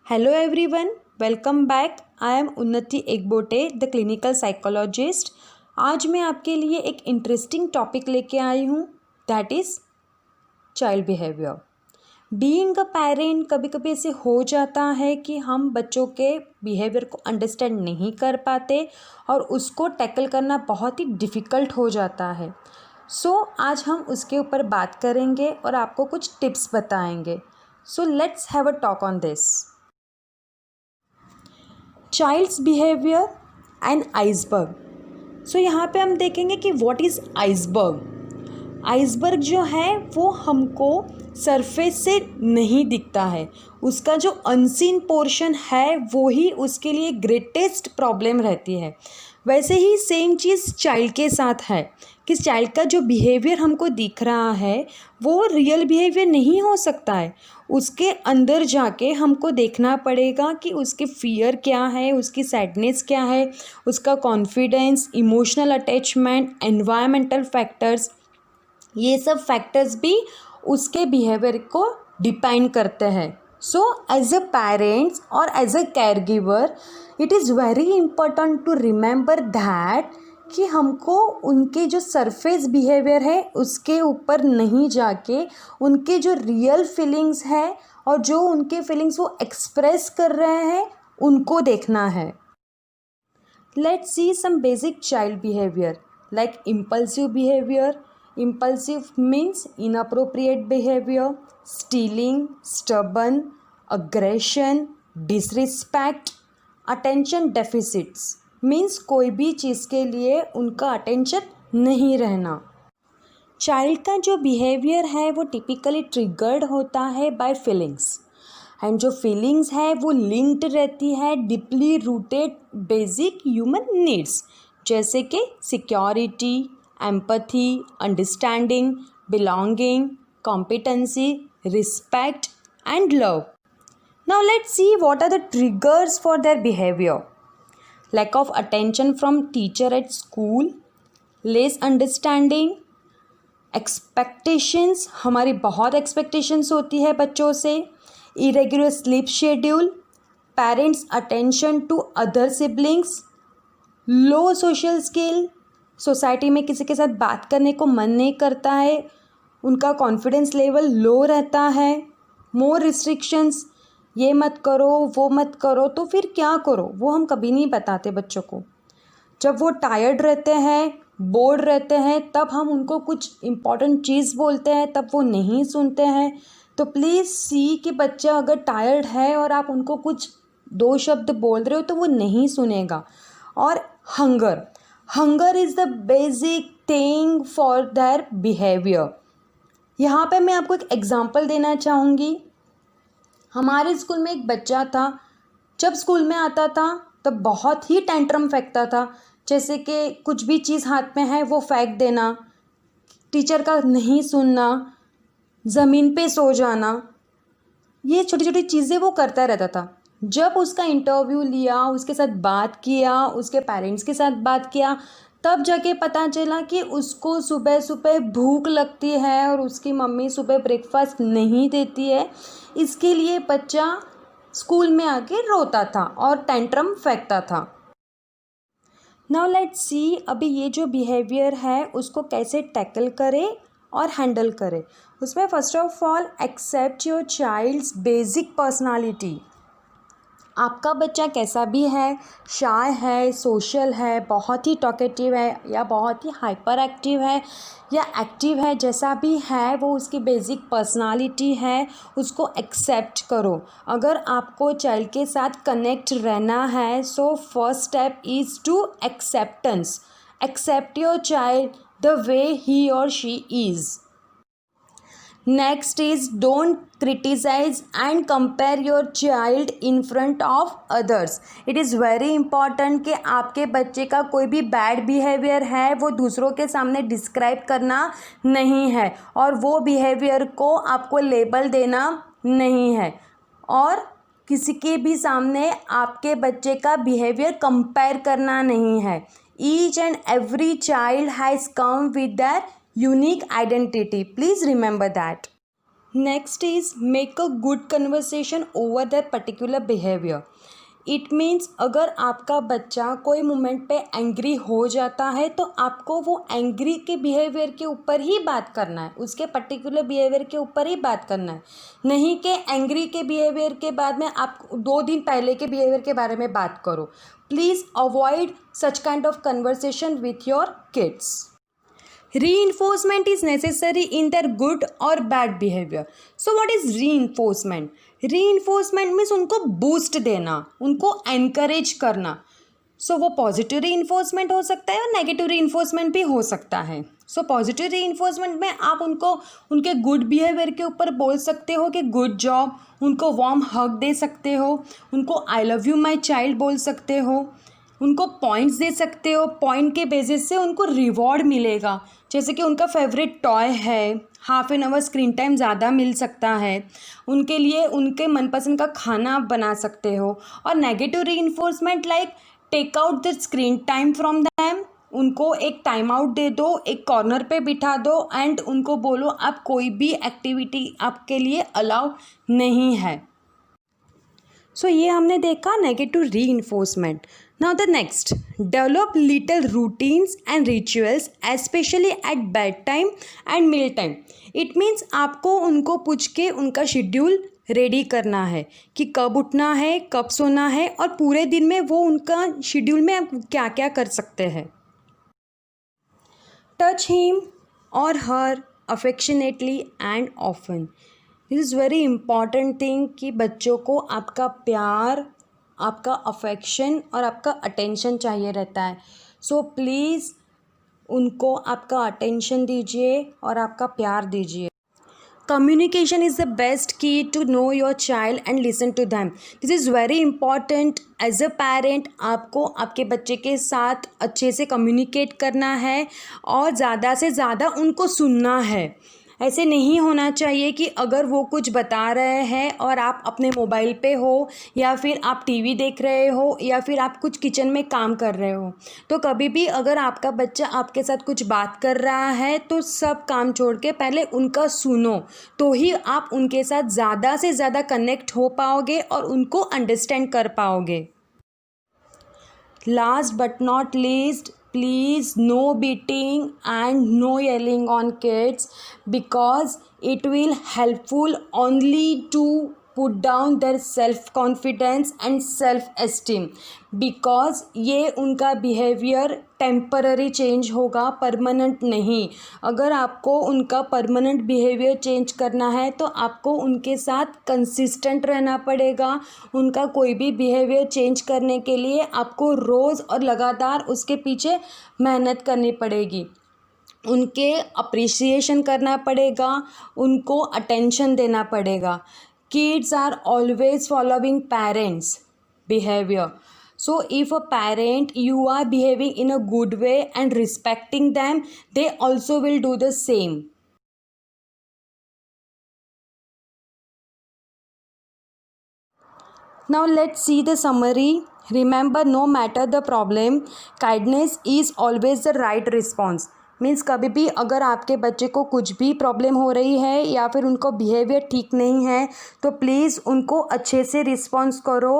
Hello everyone, welcome back. I am उन्नति Ekbote, the clinical psychologist. आज मैं आपके लिए एक इंटरेस्टिंग टॉपिक लेके आई हूँ, that is child behaviour. Being a parent कभी कभी ऐसे हो जाता है कि हम बच्चों के बिहेवियर को अंडरस्टैंड नहीं कर पाते और उसको टैकल करना बहुत ही डिफ़िकल्ट हो जाता है. आज हम उसके ऊपर बात करेंगे और आपको कुछ टिप्स बताएंगे. Let's have a talk on this. Child's behaviour and iceberg. यहाँ पे हम देखेंगे कि व्हाट इज़ आइसबर्ग. आइसबर्ग जो है वो हमको सरफेस से नहीं दिखता है. उसका जो अनसीन पोर्शन है वो ही उसके लिए ग्रेटेस्ट प्रॉब्लम रहती है. वैसे ही सेम चीज़ चाइल्ड के साथ है कि चाइल्ड का जो बिहेवियर हमको दिख रहा है वो रियल बिहेवियर नहीं हो सकता है. उसके अंदर जाके हमको देखना पड़ेगा कि उसके फियर क्या है, उसकी सैडनेस क्या है, उसका confidence, emotional attachment, environmental factors, ये सब फैक्टर्स भी उसके बिहेवियर को डिपेंड करते हैं. एज अ पेरेंट्स और as a caregiver it is very important to remember that कि हमको उनके जो सरफेस बिहेवियर है उसके ऊपर नहीं जाके उनके जो रियल फीलिंग्स है और जो उनके फीलिंग्स वो एक्सप्रेस कर रहे हैं उनको देखना है. Let's see some basic child behaviour like impulsive behaviour. Impulsive means inappropriate behavior, stealing, stubborn, aggression, disrespect. Attention deficits means कोई भी चीज़ के लिए उनका अटेंशन नहीं रहना. चाइल्ड का जो बिहेवियर है वो टिपिकली ट्रिगर्ड होता है बाय फीलिंग्स एंड जो फीलिंग्स है वो लिंक्ड रहती है deeply rooted basic human needs जैसे कि security, empathy, understanding, belonging, competency, respect and love. Now let's see what are the triggers for their behavior. Lack of attention from teacher at school, less understanding, expectations, हमारी बहुत expectations होती है बच्चों से, irregular sleep schedule, parents' attention to other siblings, low social skill, society में किसी के साथ बात करने को मन नहीं करता है, उनका कॉन्फिडेंस लेवल लो रहता है, मोर रिस्ट्रिक्शंस, ये मत करो वो मत करो. तो फिर क्या करो वो हम कभी नहीं बताते बच्चों को. जब वो टायर्ड रहते हैं, बोर्ड रहते हैं, तब हम उनको कुछ इम्पॉर्टेंट चीज़ बोलते हैं तब वो नहीं सुनते हैं. तो प्लीज़ सी कि बच्चा अगर टायर्ड है और आप उनको कुछ 2 शब्द बोल रहे हो तो वो नहीं सुनेगा. और hunger is the basic thing for their behaviour. यहाँ पे मैं आपको एक एग्ज़ाम्पल देना चाहूँगी. हमारे स्कूल में एक बच्चा था, जब स्कूल में आता था तब बहुत ही टेंट्रम फेंकता था. जैसे कि कुछ भी चीज़ हाथ में है वो फेंक देना, टीचर का नहीं सुनना, ज़मीन पे सो जाना, ये छोटी छोटी चीज़ें वो करता रहता था. जब उसका इंटरव्यू लिया, उसके साथ बात किया, उसके पेरेंट्स के साथ बात किया, तब जाके पता चला कि उसको सुबह सुबह भूख लगती है और उसकी मम्मी सुबह ब्रेकफास्ट नहीं देती है. इसके लिए बच्चा स्कूल में आके रोता था और टेंट्रम फेंकता था. नाउ लेट्स सी अभी ये जो बिहेवियर है उसको कैसे टैकल करें और हैंडल करें. उसमें first of all accept your child's basic personality. आपका बच्चा कैसा भी है, शाय है, सोशल है, बहुत ही टॉकेटिव है या बहुत ही हाइपर एक्टिव है या एक्टिव है, जैसा भी है वो उसकी बेसिक पर्सनालिटी है, उसको एक्सेप्ट करो. अगर आपको चाइल्ड के साथ कनेक्ट रहना है first step is to acceptance. Accept your child the way he और she is. Next is don't criticize and compare your child in front of others. It is very important कि आपके बच्चे का कोई भी बैड बिहेवियर है वो दूसरों के सामने डिस्क्राइब करना नहीं है और वो बिहेवियर को आपको लेबल देना नहीं है और किसी के भी सामने आपके बच्चे का बिहेवियर कंपेयर करना नहीं है. Each and every child has come with their unique identity. Please remember that. Next is make a good conversation over that particular behaviour. It means अगर आपका बच्चा कोई मोमेंट पे एंग्री हो जाता है तो आपको वो एंग्री के बिहेवियर के ऊपर ही बात करना है, उसके पर्टिकुलर बिहेवियर के ऊपर ही बात करना है, नहीं कि एंग्री के बिहेवियर के बाद में आप 2 दिन पहले के बिहेवियर के बारे में बात करो। Please avoid such kind of conversation with your kids. Reinforcement is necessary in their good or bad behavior. So what is reinforcement? Reinforcement means उनको बूस्ट देना, उनको एनकरेज करना। सो वो पॉजिटिव रीइंफोर्समेंट हो सकता है और नेगेटिव रीइंफोर्समेंट भी हो सकता है। सो पॉजिटिव रीइंफोर्समेंट में आप उनको उनके गुड बिहेवियर के ऊपर बोल सकते हो कि गुड जॉब, उनको वार्म हग दे सकते हो, उनको I love you my child बोल सकते हो, उनको पॉइंट्स दे सकते हो। पॉइंट के बेसिस से उनको रिवॉर्ड मिलेगा, जैसे कि उनका फेवरेट टॉय है, half an hour screen time ज़्यादा मिल सकता है, उनके लिए उनके मनपसंद का खाना आप बना सकते हो। और negative reinforcement like take out the screen time from them, उनको एक टाइम आउट दे दो, एक कॉर्नर पे बिठा दो एंड उनको बोलो आप कोई भी एक्टिविटी आपके लिए अलाउ नहीं है। सो ये हमने देखा negative reinforcement. Now the next, develop little routines and rituals especially at bedtime and mealtime. It means आपको उनको पूछ के उनका शेड्यूल रेडी करना है कि कब उठना है, कब सोना है और पूरे दिन में वो उनका शेड्यूल में आप क्या क्या कर सकते हैं। टच हिम और her affectionately and often. This is very important thing कि बच्चों को आपका प्यार, आपका अफेक्शन और आपका अटेंशन चाहिए रहता है। सो प्लीज़ उनको आपका अटेंशन दीजिए और आपका प्यार दीजिए। Communication is the best key to know your child and listen to them. This is very important as a parent. आपको आपके बच्चे के साथ अच्छे से कम्युनिकेट करना है और ज़्यादा से ज़्यादा उनको सुनना है। ऐसे नहीं होना चाहिए कि अगर वो कुछ बता रहे हैं और आप अपने मोबाइल पे हो या फिर आप टीवी देख रहे हो या फिर आप कुछ किचन में काम कर रहे हो, तो कभी भी अगर आपका बच्चा आपके साथ कुछ बात कर रहा है तो सब काम छोड़ के पहले उनका सुनो, तो ही आप उनके साथ ज़्यादा से ज़्यादा कनेक्ट हो पाओगे और उनको अंडरस्टैंड कर पाओगे। Last but not least, please no beating and no yelling on kids because it will helpful only to put down their self confidence and self esteem, because ये उनका बिहेवियर टेम्पररी चेंज होगा, permanent नहीं। अगर आपको उनका permanent behaviour change करना है तो आपको उनके साथ कंसिस्टेंट रहना पड़ेगा। उनका कोई भी बिहेवियर चेंज करने के लिए आपको रोज़ और लगातार उसके पीछे मेहनत करनी पड़ेगी, उनके अप्रिसिएशन करना पड़ेगा, उनको अटेंशन देना पड़ेगा। Kids are always following parents' behavior. So if a parent, you are behaving in a good way and respecting them, they also will do the same. Now let's see the summary. Remember, no matter the problem, kindness is always the right response. Means कभी भी अगर आपके बच्चे को कुछ भी problem हो रही है या फिर उनको बिहेवियर ठीक नहीं है तो प्लीज़ उनको अच्छे से रिस्पॉन्स करो।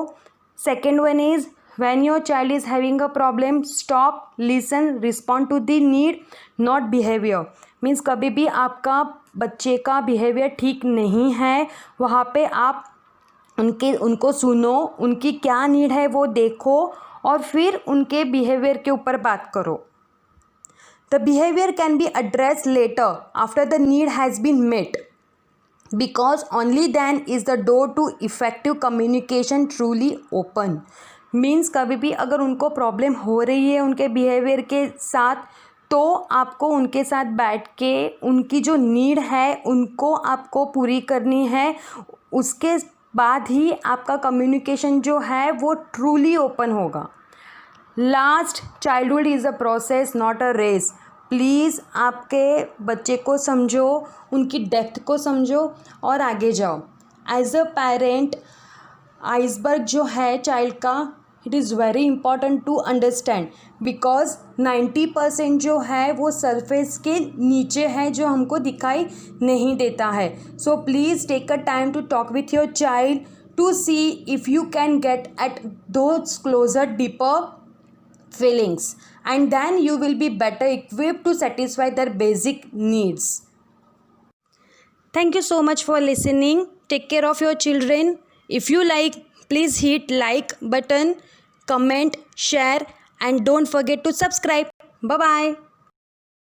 Second one is when your child is having a problem, stop, listen, respond to the need, not behaviour. Means कभी भी आपका बच्चे का बिहेवियर ठीक नहीं है, वहाँ पे आप उनको सुनो, उनकी क्या नीड है वो देखो और फिर उनके बिहेवियर के ऊपर बात करो। The behavior can be addressed later after the need has been met, because only then is the door to effective communication truly open. Means कभी भी अगर उनको प्रॉब्लम हो रही है उनके बिहेवियर के साथ तो आपको उनके साथ बैठ के उनकी जो नीड है उनको आपको पूरी करनी है। उसके बाद ही आपका कम्युनिकेशन जो है वो ट्रूली ओपन होगा। Last, childhood is a process not a race. Please आपके बच्चे को समझो, उनकी डेप्थ को समझो और आगे जाओ। एज अ पेरेंट, आइसबर्ग जो है चाइल्ड का, it is very important to understand, because 90% जो है वो सरफेस के नीचे है, जो हमको दिखाई नहीं देता है. So please take a time to talk with your child to see if you can get at those closer deeper feelings, and then you will be better equipped to satisfy their basic needs. Thank you so much for listening. Take care of your children. If you like, please hit like button, comment, share, and don't forget to subscribe. Bye bye.